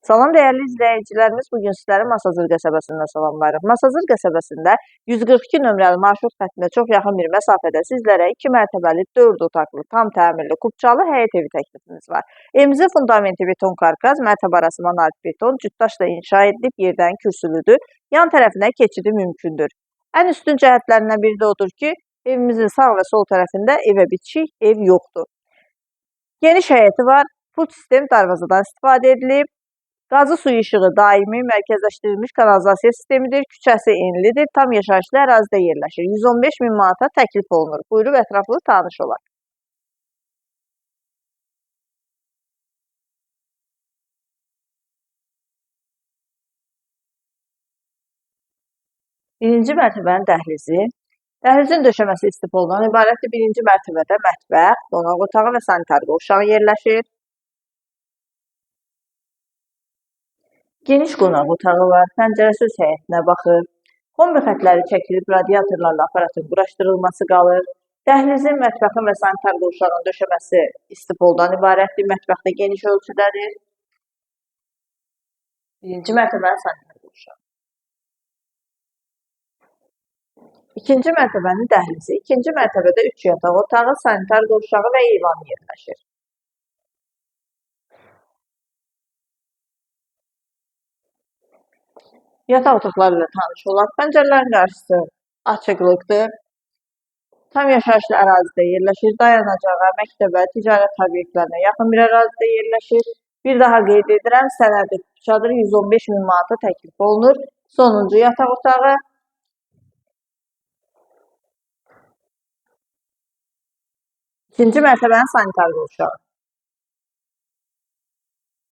Salam dəyərli izləyicilərimiz, bugün sizləri Masazır qəsəbəsində salamlayırıq. Masazır qəsəbəsində 142 nömrəli marşrut xəttində çox yaxın bir məsafədə sizlərə 2 mərtəbəli 4 otaqlı, tam təmirli, kubçalı həyət evi təklifimiz var. Evimizin fundamenti beton karkaz, mərtəbə arası monolit beton, cütdaşla inşa edilib, yerdən kürsülüdür. Yan tərəfinə keçidi mümkündür. Ən üstün cəhətlərindən biri də odur ki, evimizin sağ və sol tərəfində evə bitişik ev yoxdur. Geniş həyəti var, full sistem darvazadan istifadə edilib. Qazı suyu işığı daimi mərkəzləşdirilmiş kanalizasiya sistemidir. Küçəsi enlidir. Tam yaşayışlı ərazidə yerləşir. 115 min manata təklif olunur. Buyurub ətraflı tanış olaq. Birinci mərtəbənin dəhlizi. Dəhlizin döşəməsi istipoldan ibarətdir. Birinci mərtəbədə mətbəx, qonaq otağı və sanitar qovşağı yerləşir. Geniş qonaq otağı var, pəncərəsi öz həyətinə baxır. Kombi xətləri çəkilib, radiatorlarla aparatın quraşdırılması qalır. Dəhlizin, mətbəxin və sanitar qovşağın döşəməsi istipoldan ibarətdir. Mətbəxdə geniş ölçüdədir. Birinci mərtəbənin sanitar qovşağı. İkinci mərtəbənin dəhlizi. İkinci mərtəbədə 3 yataq otağı, sanitar qovşağı və eyvan yerləşir. Yataq otaqları ilə tanış olaq. Pəncərələrin qarşısı açıqlıqdır. Tam yaşayışlı ərazidə yerləşir. Dayanacağa, məktəbə, ticarət obyektlərinə yaxın bir ərazidə yerləşir. Bir daha qeyd edirəm, sənədli çadır 115 min manata təklif olunur. Sonuncu yataq otağı. İkinci mərtəbənin sanitar qovşağı.